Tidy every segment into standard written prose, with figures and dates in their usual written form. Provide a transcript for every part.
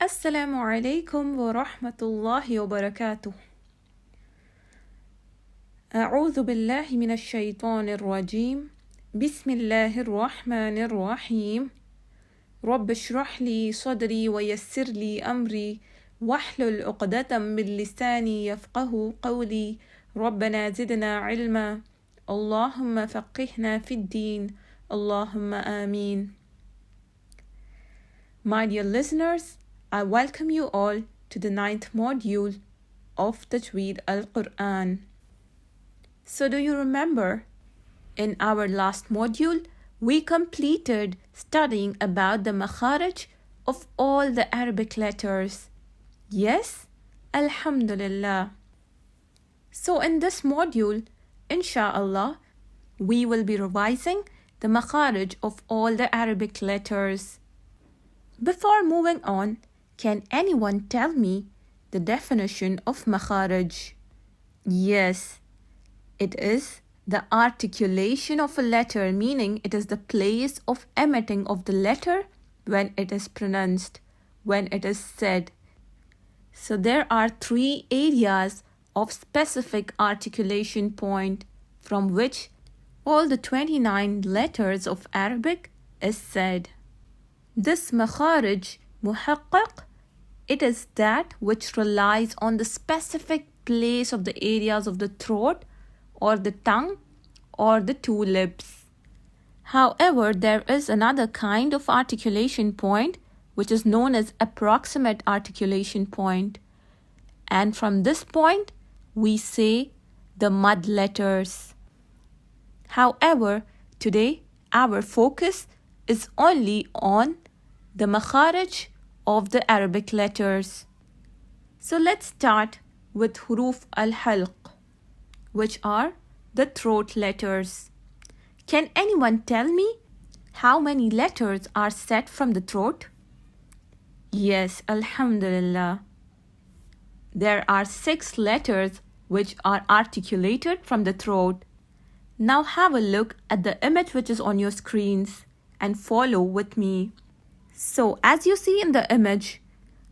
السلام عليكم ورحمة الله وبركاته. أعوذ بالله من الشيطان الرجيم. بسم الله الرحمن الرحيم. رب اشرح لي صدري ويسر لي أمري واحلل عقدة من لساني يفقه قولي. ربنا زدنا علما. اللهم فقهنا في الدين. اللهم آمين. My dear listeners, I welcome you all to the 9th module of Tajweed al-Quran. So do you remember, in our last module, we completed studying about the makharaj of all the Arabic letters. Yes? Alhamdulillah. So in this module, inshallah, we will be revising the makharaj of all the Arabic letters. Before moving on, can anyone tell me the definition of makharaj? Yes, it is the articulation of a letter, meaning it is the place of emitting of the letter when it is pronounced, when it is said. So there are 3 areas of specific articulation point from which all the 29 letters of Arabic is said. This makharaj, muhaqqaq, it is that which relies on the specific place of the areas of the throat or the tongue or the 2 lips. However, there is another kind of articulation point which is known as approximate articulation point. And from this point, we say the mud letters. However, today our focus is only on the makharaj of the Arabic letters. So let's start with Haroof al-halq, which are the throat letters. Can anyone tell me how many letters are said from the throat? Yes, alhamdulillah. There are 6 letters which are articulated from the throat. Now have a look at the image which is on your screens and follow with me. So as you see in the image,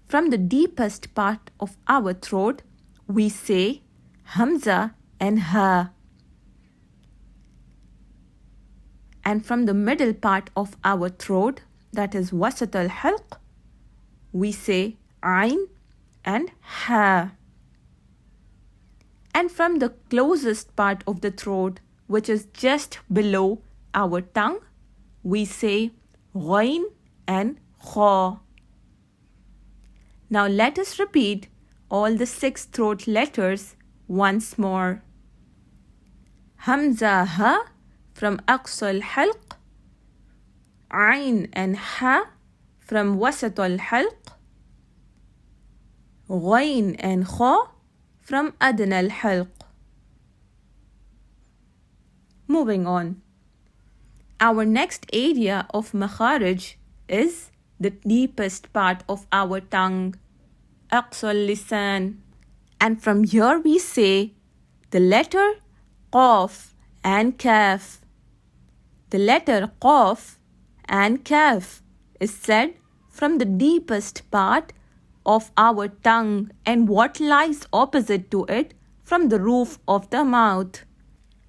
from the deepest part of our throat, we say Hamza and Ha. And from the middle part of our throat, that is Wasat al-Halq, we say Ain and Ha. And from the closest part of the throat, which is just below our tongue, we say Ghain and Kha. Now let us repeat all the 6 throat letters once more. Hamza Ha from Aqsa al-Halq, Ain and Ha from Wasat al-Halq, Ghain and Kha from Adna al-Halq. Moving on. Our next area of makharaj is the deepest part of our tongue, Aqsa al-Lisan. And from here we say the letter Qaf and Kaf. The letter Qaf and Kaf is said from the deepest part of our tongue and what lies opposite to it from the roof of the mouth.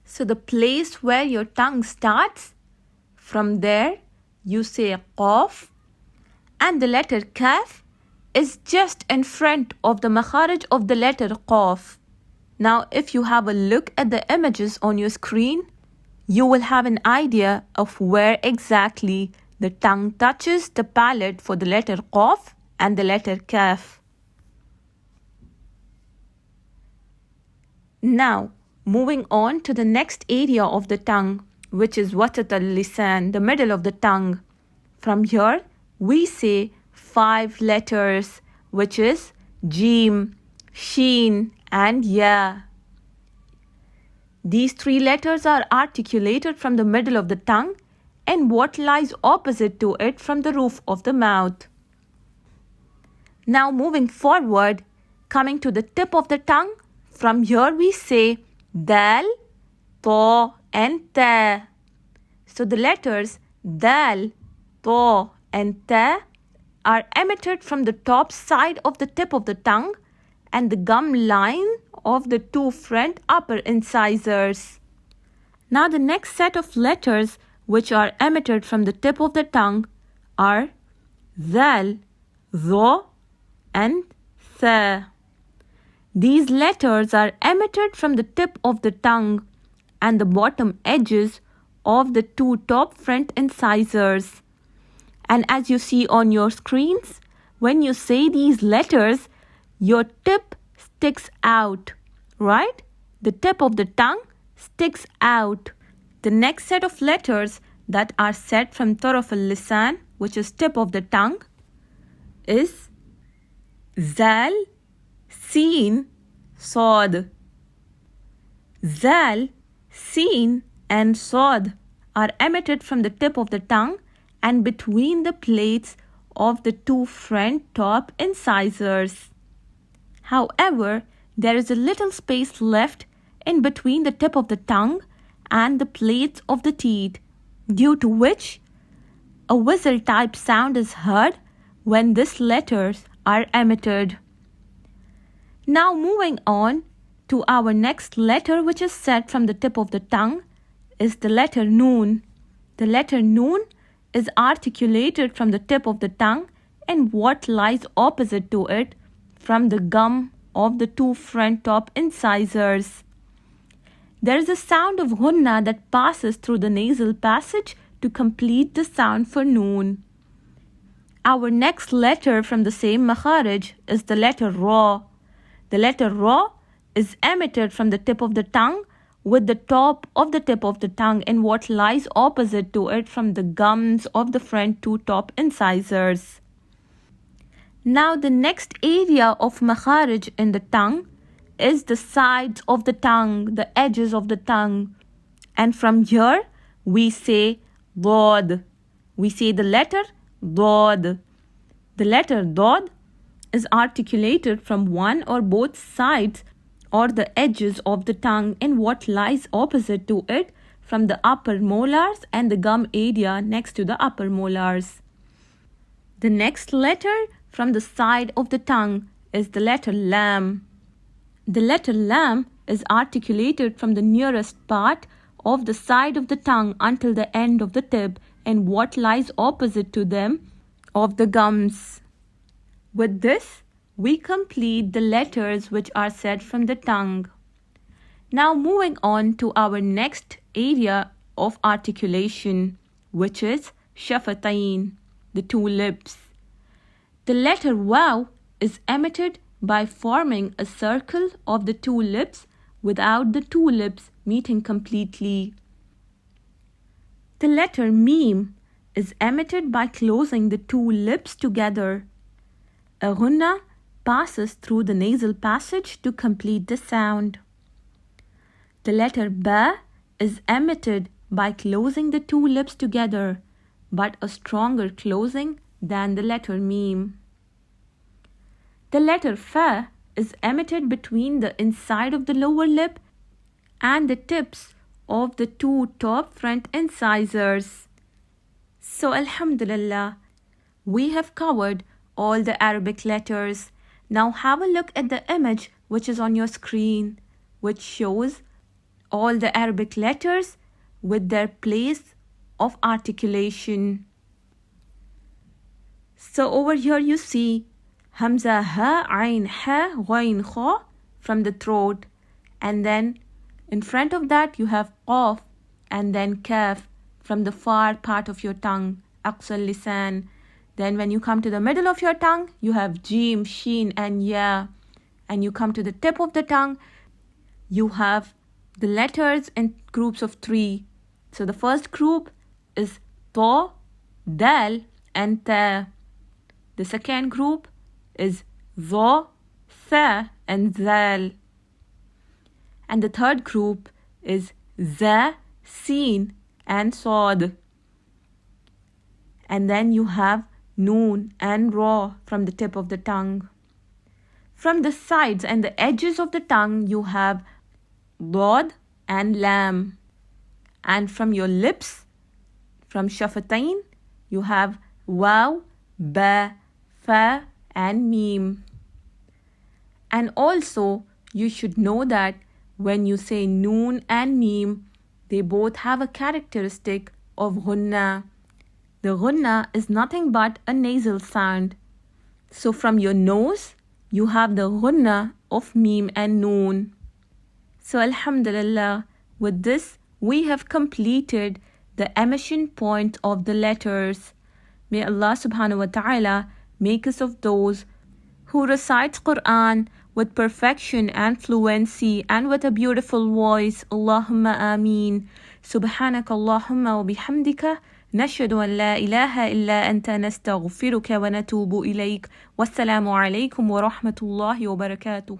So the place where your tongue starts, from there you say Qaf, and the letter Kaf is just in front of the makharaj of the letter Qaf. Now if you have a look at the images on your screen, you will have an idea of where exactly the tongue touches the palate for the letter Qaf and the letter Kaf. Now, moving on to the next area of the tongue, which is Wasat al-Lisan, the middle of the tongue. From here, we say 5 letters, which is Jim, Sheen, and Ya. These 3 letters are articulated from the middle of the tongue and what lies opposite to it from the roof of the mouth. Now moving forward, coming to the tip of the tongue, from here we say Dal, Ta, and Ta. So the letters Dal, Ta, and Ta are emitted from the top side of the tip of the tongue and the gum line of the two front upper incisors. Now the next set of letters which are emitted from the tip of the tongue are zal, zo, and tha. These letters are emitted from the tip of the tongue and the bottom edges of the two top front incisors. And as you see on your screens, when you say these letters, your tip sticks out, right? The tip of the tongue sticks out. The next set of letters that are said from taraf al-lisan, which is tip of the tongue, is zal, sin, sad. Zal, sin, and sad are emitted from the tip of the tongue and between the plates of the two front top incisors. However, there is a little space left in between the tip of the tongue and the plates of the teeth, due to which a whistle type sound is heard when these letters are emitted. Now moving on to our next letter, which is said from the tip of the tongue, is the letter noon. The letter noon is articulated from the tip of the tongue and what lies opposite to it from the gum of the two front top incisors. There is a sound of ghunna that passes through the nasal passage to complete the sound for noon. Our next letter from the same makharaj is the letter ra. The letter ra is emitted from the tip of the tongue with the top of the tip of the tongue and what lies opposite to it from the gums of the front two top incisors. Now the next area of makharaj in the tongue is the sides of the tongue, the edges of the tongue. And from here we say dod. We say the letter dod. The letter dod is articulated from one or both sides or the edges of the tongue and what lies opposite to it from the upper molars and the gum area next to the upper molars. The next letter from the side of the tongue is the letter lam. The letter lam is articulated from the nearest part of the side of the tongue until the end of the tip and what lies opposite to them of the gums. With this, we complete the letters which are said from the tongue. Now moving on to our next area of articulation, which is shafatain, the two lips. The letter waw is emitted by forming a circle of the two lips without the two lips meeting completely. The letter mim is emitted by closing the two lips together. A ghunna passes through the nasal passage to complete the sound. The letter ba is emitted by closing the two lips together, but a stronger closing than the letter mim. The letter fa is emitted between the inside of the lower lip and the tips of the two top front incisors. So alhamdulillah, we have covered all the Arabic letters. Now have a look at the image which is on your screen, which shows all the Arabic letters with their place of articulation. So over here you see Hamza, Ha, Ain, Ha, Ghain, Kha from the throat, and then in front of that you have Qaf and then Kaf from the far part of your tongue, Aqsal Lisan. Then when you come to the middle of your tongue, you have Jim, Sheen, and Ya. And you come to the tip of the tongue, you have the letters in groups of 3. So the first group is Ta, Dal, and Ta. The second group is Za, Tha, and Zal. And the third group is Za, Sin, and Sad. And then you have Noon and Ra from the tip of the tongue. From the sides and the edges of the tongue, you have Dad and Lam. And from your lips, from Shafatain, you have Waw, Ba, fa and mim. And also, you should know that when you say noon and mim, they both have a characteristic of ghunna. The ghunna is nothing but a nasal sound. So from your nose, you have the ghunna of mim and noon. So alhamdulillah, with this, we have completed the emission point of the letters. May Allah subhanahu wa ta'ala make us of those who recite Quran with perfection and fluency and with a beautiful voice. Allahumma ameen. Subhanaka Allahumma wa bihamdika. نشهد أن لا إله إلا أنت نستغفرك ونتوب إليك والسلام عليكم ورحمة الله وبركاته.